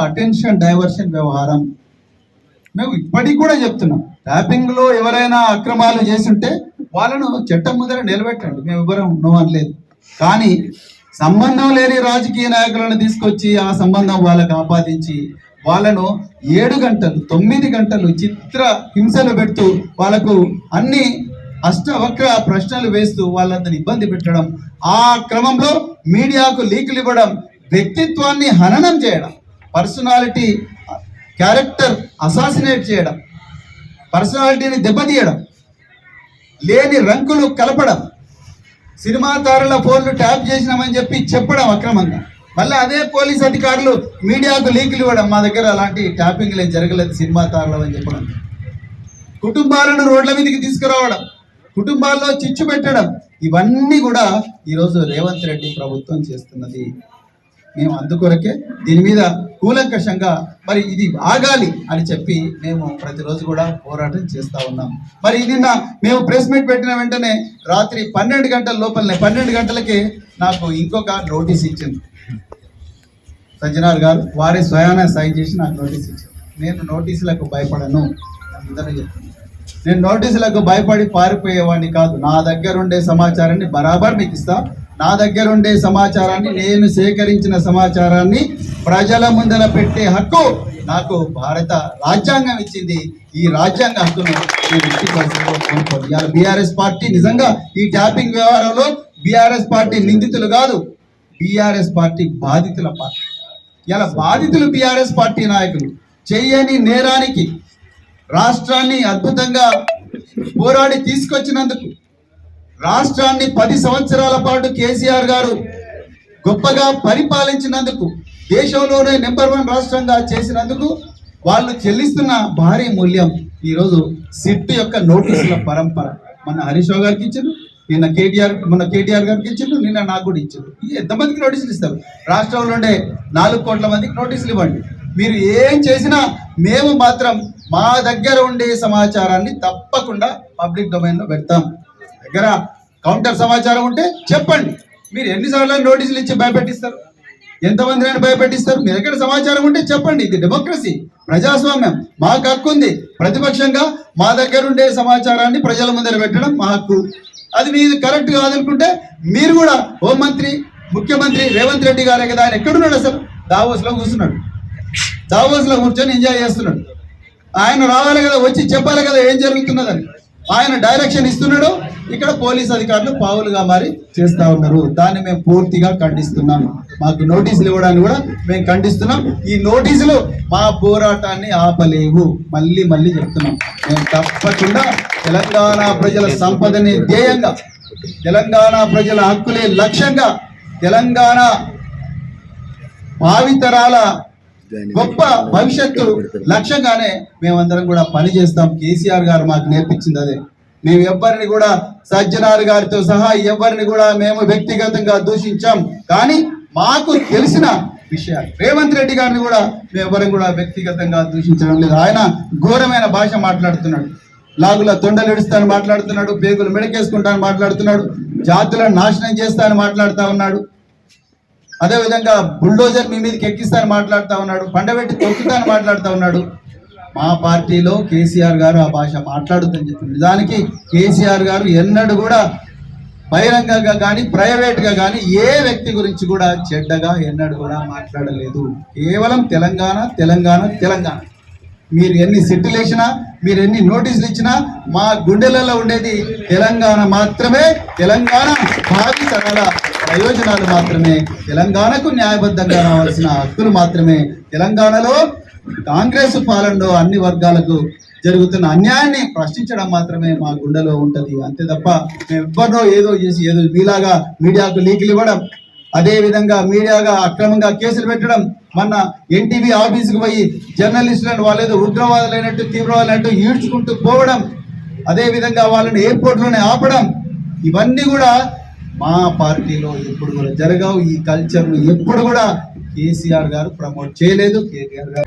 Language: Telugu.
అటెన్షన్ డైవర్షన్ వ్యవహారం. మేము ఇప్పటికి కూడా చెప్తున్నాం, ట్యాపింగ్ లో ఎవరైనా అక్రమాలు చేస్తుంటే వాళ్ళను చట్టం ముందర నిలబెట్టండి, మేము ఎవరం నో అనలేదు. కానీ సంబంధం లేని రాజకీయ నాయకులను తీసుకొచ్చి ఆ సంబంధం వాళ్ళకు ఆపాదించి వాళ్ళను 7 గంటలు 9 గంటలు చిత్ర హింసలు పెడుతూ వాళ్ళకు అన్ని అష్టవక్ర ప్రశ్నలు వేస్తూ వాళ్ళందరినీ ఇబ్బంది పెట్టడం, ఆ క్రమంలో మీడియాకు లీకులు ఇవ్వడం, వ్యక్తిత్వాన్ని హననం చేయడం, పర్సనాలిటీ క్యారెక్టర్ అసాసినేట్ చేయడం, పర్సనాలిటీని దెబ్బతీయడం, లేని రంకులు కలపడం, సినిమా తారల ఫోన్లు ట్యాప్ చేసినామని చెప్పి చెప్పడం అక్రమంగా, మళ్ళీ అదే పోలీస్ అధికారులు మీడియాకు లీకులు ఇవ్వడం, మా దగ్గర అలాంటి ట్యాపింగ్లు ఏం జరగలేదు సినిమా తారలు అని చెప్పడం, కుటుంబాలను రోడ్ల మీదకి తీసుకురావడం, కుటుంబాల్లో చిచ్చు పెట్టడం, ఇవన్నీ కూడా ఈరోజు రేవంత్ రెడ్డి ప్రభుత్వం చేస్తున్నది. మేము అందుకొరకే దీని మీద కూలంకషంగా మరి ఇది ఆగాలి అని చెప్పి మేము ప్రతిరోజు కూడా పోరాటం చేస్తూ ఉన్నాం. మరి నిన్న మేము ప్రెస్ మీట్ పెట్టిన వెంటనే రాత్రి 12 గంటల లోపలనే 12 గంటలకే నాకు ఇంకొక నోటీస్ ఇచ్చింది సజ్జనార్ గారు. వారే స్వయాన సైన్ చేసి నాకు నోటీస్ ఇచ్చింది. నేను నోటీసులకు భయపడను, అందరూ చెప్తున్నాను. నేను నోటీసులకు భయపడి పారిపోయేవాడిని కాదు. నా దగ్గర ఉండే సమాచారాన్ని బరాబర్ మీకు ఇస్తా. నా దగ్గర ఉండే సమాచారాన్ని, నేను సేకరించిన సమాచారాన్ని ప్రజల ముందర పెట్టే హక్కు నాకు భారత రాజ్యాంగం ఇచ్చింది. ఈ రాజ్యాంగ హక్కును నేను కోల్పోను. ఇవాళ బీఆర్ఎస్ పార్టీ నిజంగా ఈ ట్యాపింగ్ వ్యవహారంలో బీఆర్ఎస్ పార్టీ నిందితులు కాదు, బీఆర్ఎస్ పార్టీ బాధితుల పార్టీ. ఇలా బాధితులు బీఆర్ఎస్ పార్టీ నాయకులు చెయ్యని నేరానికి రాష్ట్రాన్ని అద్భుతంగా పోరాడి తీసుకొచ్చినందుకు, రాష్ట్రాన్ని 10 సంవత్సరాల పాటు కేసీఆర్ గారు గొప్పగా పరిపాలించినందుకు, దేశంలోనే నెంబర్ 1 రాష్ట్రంగా చేసినందుకు వాళ్ళు చెల్లిస్తున్న భారీ మూల్యం ఈరోజు సిట్ యొక్క నోటీసుల పరంపర. మొన్న హరీష్ రావు గారికి ఇచ్చారు, మొన్న కేటీఆర్ గారికి ఇచ్చారు, నిన్న నాకు కూడా ఇచ్చారు. ఎంతమందికి నోటీసులు ఇస్తారు? రాష్ట్రంలో ఉండే 4 కోట్ల మందికి నోటీసులు ఇవ్వండి. మీరు ఏం చేసినా మేము మాత్రం మా దగ్గర ఉండే సమాచారాన్ని తప్పకుండా పబ్లిక్ డొమైన్లో పెడతాం. దగ్గర కౌంటర్ సమాచారం ఉంటే చెప్పండి. మీరు ఎన్నిసార్లు నోటీసులు ఇచ్చి భయపెట్టిస్తారు? ఎంతమందిని భయపెట్టిస్తారు? మీ దగ్గర సమాచారం ఉంటే చెప్పండి. ఇది డెమోక్రసీ, ప్రజాస్వామ్యం, మాకు హక్కు ఉంది. ప్రతిపక్షంగా మా దగ్గర ఉండే సమాచారాన్ని ప్రజల ముందర పెట్టడం మా హక్కు. అది మీరు కరెక్ట్ కాదనుకుంటే మీరు కూడా హోంమంత్రి, ముఖ్యమంత్రి రేవంత్ రెడ్డి గారే కదా, ఆయన ఎక్కడున్నాడు? అసలు దావోస్లో కూర్చున్నాడు, దావోస్లో కూర్చొని ఎంజాయ్ చేస్తున్నాడు. ఆయన రావాలి కదా, వచ్చి చెప్పాలి కదా ఏం జరుగుతున్నదని. ఆయన డైరెక్షన్ ఇస్తున్నాడు, ఇక్కడ పోలీస్ అధికారులు పావులుగా మారి చేస్తూ ఉన్నారు. దాన్ని మేము పూర్తిగా ఖండిస్తున్నాం. మాకు నోటీసులు ఇవ్వడాన్ని కూడా మేము ఖండిస్తున్నాం. ఈ నోటీసులు మా పోరాటాన్ని ఆపలేవు. మళ్ళీ మళ్ళీ చెప్తున్నాం, మేము తప్పకుండా తెలంగాణ ప్రజల సంపదని ధ్యేయంగా, తెలంగాణ ప్రజల హక్కులే లక్ష్యంగా, తెలంగాణ భావితరాల గొప్ప భవిష్యత్తు లక్ష్యంగానే మేమందరం కూడా పనిచేస్తాం. కేసీఆర్ గారు మాకు నేర్పించింది అదే. మేము ఎవరిని కూడా, సజ్జనార్ గారితో సహా ఎవరిని కూడా మేము వ్యక్తిగతంగా దూషించాం. కానీ మాకు తెలిసిన విషయాలు, రేవంత్ రెడ్డి గారిని కూడా మేము ఎవరిని కూడా వ్యక్తిగతంగా దూషించడం లేదు. ఆయన ఘోరమైన భాష మాట్లాడుతున్నాడు, లాగుల తొండలు ఇడుస్తాను మాట్లాడుతున్నాడు, పేగులు మెడకేసుకుంటాను మాట్లాడుతున్నాడు, జాతులను నాశనం చేస్తానని మాట్లాడుతూ ఉన్నాడు. అదేవిధంగా బుల్డోజర్ మీ మీదకి ఎక్కిస్తానని మాట్లాడుతూ ఉన్నాడు, పండబెట్టి తొక్కుతానని మాట్లాడుతూ ఉన్నాడు. మా పార్టీలో కేసీఆర్ గారు ఆ భాష మాట్లాడుతుందని చెప్పి, నిజానికి కేసీఆర్ గారు ఎన్నడూ కూడా బహిరంగంగా కానీ ప్రైవేట్గా కానీ ఏ వ్యక్తి గురించి కూడా చెడ్డగా ఎన్నడూ కూడా మాట్లాడలేదు. కేవలం తెలంగాణ తెలంగాణ తెలంగాణ. మీరు ఎన్ని సిట్టులు వేసినా, మీరు ఎన్ని నోటీసులు ఇచ్చినా మా గుండెలలో ఉండేది తెలంగాణ మాత్రమే. తెలంగాణ భావి తరాల ప్రయోజనాలు మాత్రమే, తెలంగాణకు న్యాయబద్ధంగా రావాల్సిన హక్కులు మాత్రమే, తెలంగాణలో కాంగ్రెస్ పాలనలో అన్ని వర్గాలకు జరుగుతున్న అన్యాయాన్ని ప్రశ్నించడం మాత్రమే మా గుండెలో ఉంటుంది. అంతే తప్ప మేము ఎవ్వరినో ఏదో చేసి ఏదో మీలాగా మీడియాకు లీకులు ఇవ్వడం, అదేవిధంగా మీడియాగా అక్రమంగా కేసులు పెట్టడం, మొన్న ఎన్టీవీ ఆఫీసుకు పోయి జర్నలిస్టులను వాళ్ళేదో ఉగ్రవాదులైనట్టు తీవ్రవాదులైనట్టు ఈడ్చుకుంటూ పోవడం, అదేవిధంగా వాళ్ళని ఎయిర్పోర్ట్లోనే ఆపడం, ఇవన్నీ కూడా మా పార్టీలో ఎప్పుడు కూడా జరగవు. ఈ కల్చర్ను ఎప్పుడు కూడా కేసీఆర్ గారు ప్రమోట్ చేయలేదు, కేటీఆర్ గారు